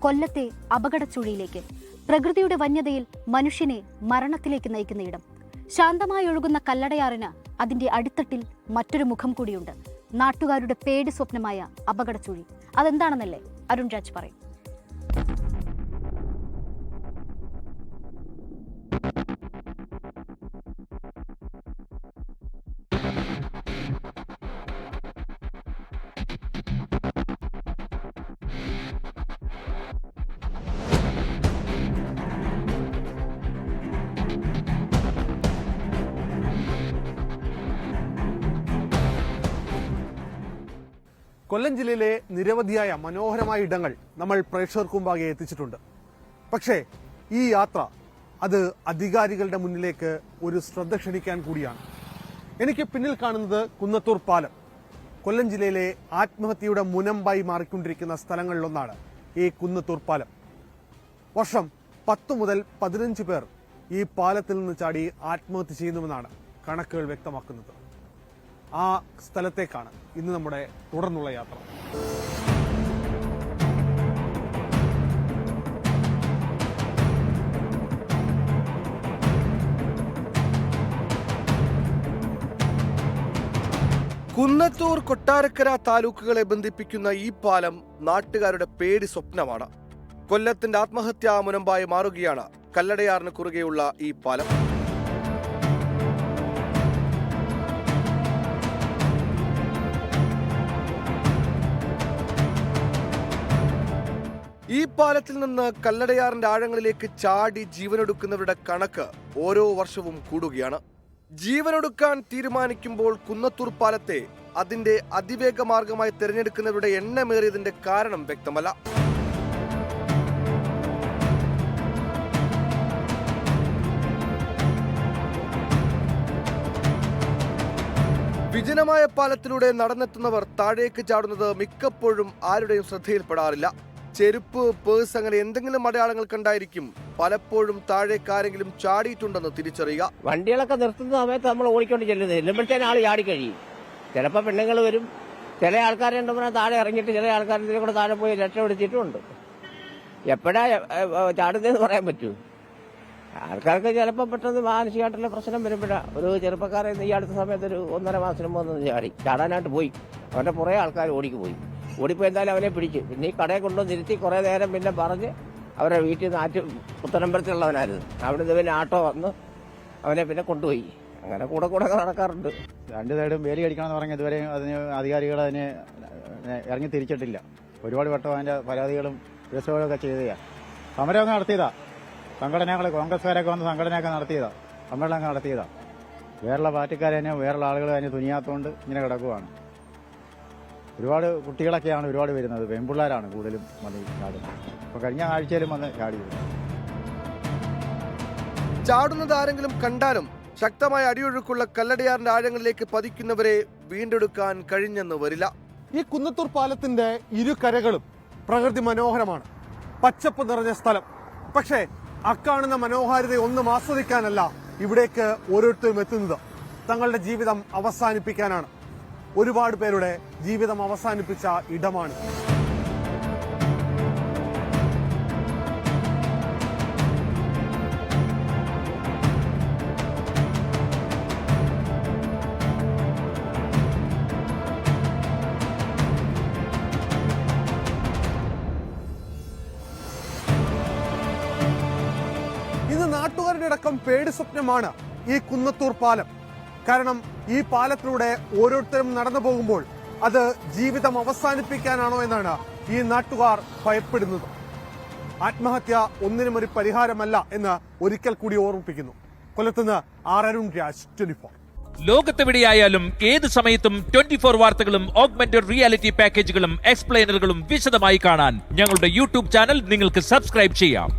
കൊല്ലത്തെ അപകടച്ചുഴിയിലേക്ക്, പ്രകൃതിയുടെ വന്യതയിൽ മനുഷ്യനെ മരണത്തിലേക്ക് നയിക്കുന്ന ഇടം. ശാന്തമായി ഒഴുകുന്ന കല്ലടയാറിന് അതിന്റെ അടിത്തട്ടിൽ മറ്റൊരു മുഖം കൂടിയുണ്ട്. നാട്ടുകാരുടെ പേടി സ്വപ്നമായ അപകടച്ചുഴി. അതെന്താണെന്നല്ലേ അരുൺ രാജ് പറയും. കൊല്ലം ജില്ലയിലെ നിരവധിയായ മനോഹരമായ ഇടങ്ങൾ നമ്മൾ പ്രേക്ഷകർക്ക് മുമ്പാകെ എത്തിച്ചിട്ടുണ്ട്. പക്ഷേ ഈ യാത്ര അത് അധികാരികളുടെ മുന്നിലേക്ക് ഒരു ശ്രദ്ധ ക്ഷണിക്കാൻ കൂടിയാണ്. എനിക്ക് പിന്നിൽ കാണുന്നത് കുന്നത്തൂർ പാലം. കൊല്ലം ജില്ലയിലെ ആത്മഹത്യയുടെ മുനമ്പായി മാറിക്കൊണ്ടിരിക്കുന്ന സ്ഥലങ്ങളിലൊന്നാണ് ഈ കുന്നത്തൂർ പാലം. വർഷം 10 മുതൽ 15 പേർ ഈ പാലത്തിൽ നിന്ന് ചാടി ആത്മഹത്യ ചെയ്യുന്നുവെന്നാണ് കണക്കുകൾ വ്യക്തമാക്കുന്നത്. ആ സ്ഥലത്തേക്കാണ് ഇന്ന് നമ്മുടെ തുടർന്നുള്ള യാത്ര. കുന്നത്തൂർ, കൊട്ടാരക്കര താലൂക്കുകളെ ബന്ധിപ്പിക്കുന്ന ഈ പാലം നാട്ടുകാരുടെ പേടി സ്വപ്നമാണ്. കൊല്ലത്തിന്റെ ആത്മഹത്യാ മുനമ്പായി മാറുകയാണ് കല്ലടയാറിന് കുറുകെയുള്ള ഈ പാലം. ഈ പാലത്തിൽ നിന്ന് കല്ലടയാറിന്റെ ആഴങ്ങളിലേക്ക് ചാടി ജീവനൊടുക്കുന്നവരുടെ കണക്ക് ഓരോ വർഷവും കൂടുകയാണ്. ജീവനൊടുക്കാൻ തീരുമാനിക്കുമ്പോൾ കുന്നത്തൂർ പാലത്തെ അതിന്റെ അതിവേഗ മാർഗമായി തിരഞ്ഞെടുക്കുന്നവരുടെ എണ്ണമേറിയതിന്റെ കാരണം വ്യക്തമല്ല. വിജനമായ പാലത്തിലൂടെ നടന്നെത്തുന്നവർ താഴേക്ക് ചാടുന്നത് മിക്കപ്പോഴും ആരുടെയും ശ്രദ്ധയിൽപ്പെടാറില്ല. ചെരുപ്പ്, പേഴ്സ് അങ്ങനെ എന്തെങ്കിലും അടയാളങ്ങൾ കണ്ടായിരിക്കും പലപ്പോഴും താഴേക്ക് ആരെങ്കിലും ചാടിയിട്ടുണ്ടെന്ന് തിരിച്ചറിയുക. വണ്ടികളൊക്കെ നിർത്തുന്ന സമയത്ത് നമ്മൾ ഓടിക്കൊണ്ട് ചെല്ലുന്നത്, ചെല്ലുമ്പോഴത്തേനും ആൾ ചാടി കഴിയും. ചിലപ്പോൾ പെണ്ണുങ്ങൾ വരും, ചില ആൾക്കാരുണ്ടെന്ന് പറഞ്ഞാൽ താഴെ ഇറങ്ങിയിട്ട് ചില ആൾക്കാർ ഇതിനെ കൂടെ താഴെ പോയി രക്ഷപ്പെടുത്തിയിട്ടുമുണ്ട്. എപ്പോഴാ ചാടുന്നതെന്ന് പറയാൻ പറ്റൂ. ആൾക്കാർക്ക് ചിലപ്പോൾ പെട്ടെന്ന് മാനസികമായിട്ടുള്ള പ്രശ്നം വരുമ്പോഴാണ്. ഒരു ചെറുപ്പക്കാരെ ഈ അടുത്ത സമയത്ത് ഒരു 1.5 മാസത്തിന് മുമ്പ് ചാടാനായിട്ട് പോയി. അവൻ്റെ കുറേ ആൾക്കാർ ഓടിക്ക് ഓടിപ്പോയി. എന്തായാലും അവനെ പിടിച്ച് പിന്നെ ഈ കടയെ കൊണ്ടുവന്ന് ഇരുത്തി കുറേ നേരം പിന്നെ പറഞ്ഞ് അവരെ വീട്ടിൽ നിന്ന് പുത്തനമ്പലത്തിലുള്ളവനായിരുന്നു. അവിടെ നിന്ന് പിന്നെ ആട്ടോ വന്ന് അവനെ പിന്നെ കൊണ്ടുപോയി. അങ്ങനെ കൂടെ നടക്കാറുണ്ട്. 2 സൈഡും വേലി അടിക്കണമെന്ന് പറഞ്ഞ് ഇതുവരെ അതിന് അധികാരികൾ അതിന് ഇറങ്ങി തിരിച്ചിട്ടില്ല. ഒരുപാട് വട്ടം അതിൻ്റെ പരാതികളും കേസുകളൊക്കെ ചെയ്തതാണ്. സമരമൊക്കെ നടത്തിയതാ. സംഘടനകൾ, കോൺഗ്രസ്സുകാരൊക്കെ വന്ന് സംഘടനയൊക്കെ നടത്തിയതാ, സമ്മേളനമൊക്കെ നടത്തിയതാ. വേറുള്ള പാർട്ടിക്കാരെ തന്നെ വേറുള്ള ആളുകൾ അതിന് തുനിയാത്തതുകൊണ്ട് ഇങ്ങനെ കിടക്കുവാണ്. ഒരുപാട് കുട്ടികളൊക്കെയാണ് ഒരുപാട് വരുന്നത്. പെൺപിള്ളേരാണ് കൂടുതലും വന്ന് ചാടുന്നത്. അപ്പോൾ കഴിഞ്ഞ ആഴ്ചയിലും വന്ന് ചാടിയത്. ചാടുന്നത് ആരെങ്കിലും കണ്ടാലും ശക്തമായ അടിയൊഴുക്കുള്ള കല്ലടയാറിന്റെ ആഴങ്ങളിലേക്ക് പതിക്കുന്നവരെ വീണ്ടെടുക്കാൻ കഴിഞ്ഞെന്ന് വരില്ല. ഈ കുന്നത്തൂർ പാലത്തിന്റെ ഇരുകരകളും പ്രകൃതി മനോഹരമാണ്. പച്ചപ്പ് നിറഞ്ഞ സ്ഥലം. പക്ഷേ അക്കാണുന്ന മനോഹാരിത ഒന്നും ആസ്വദിക്കാനല്ല ഇവിടേക്ക് ഓരോരുത്തരും എത്തുന്നത്. തങ്ങളുടെ ജീവിതം അവസാനിപ്പിക്കാനാണ്. ഒരുപാട് പേരുടെ ജീവിതം അവസാനിപ്പിച്ച ഇടമാണ്. ഇന്ന് നാട്ടുകാരുടെ അടക്കം പേടി സ്വപ്നമാണ് ഈ കുന്നത്തൂർ പാലം. കാരണം ഈ പാലത്തിലൂടെ ഓരോരുത്തരും നടന്നു പോകുമ്പോൾ അത് ജീവിതം അവസാനിപ്പിക്കാനാണോ എന്നാണ് ഈ നാട്ടുകാർ ഭയപ്പെടുന്നത്. ആത്മഹത്യ ഒന്നിനും ഒരു പരിഹാരമല്ല എന്ന് ഒരിക്കൽ കൂടി ഓർമ്മിപ്പിക്കുന്നു. കൊല്ലത്തുനിന്ന് അരുൺ രാജ്, 24. ലോകത്തെവിടെയായാലും ഏത് സമയത്തും 24 വാർത്തകളും ഓഗ്മെന്റഡ് റിയാലിറ്റി പാക്കേജുകളും എക്സ്പ്ലെയിനറുകളും വിശദമായി കാണാൻ ഞങ്ങളുടെ യൂട്യൂബ് ചാനൽ നിങ്ങൾക്ക് സബ്സ്ക്രൈബ് ചെയ്യാം.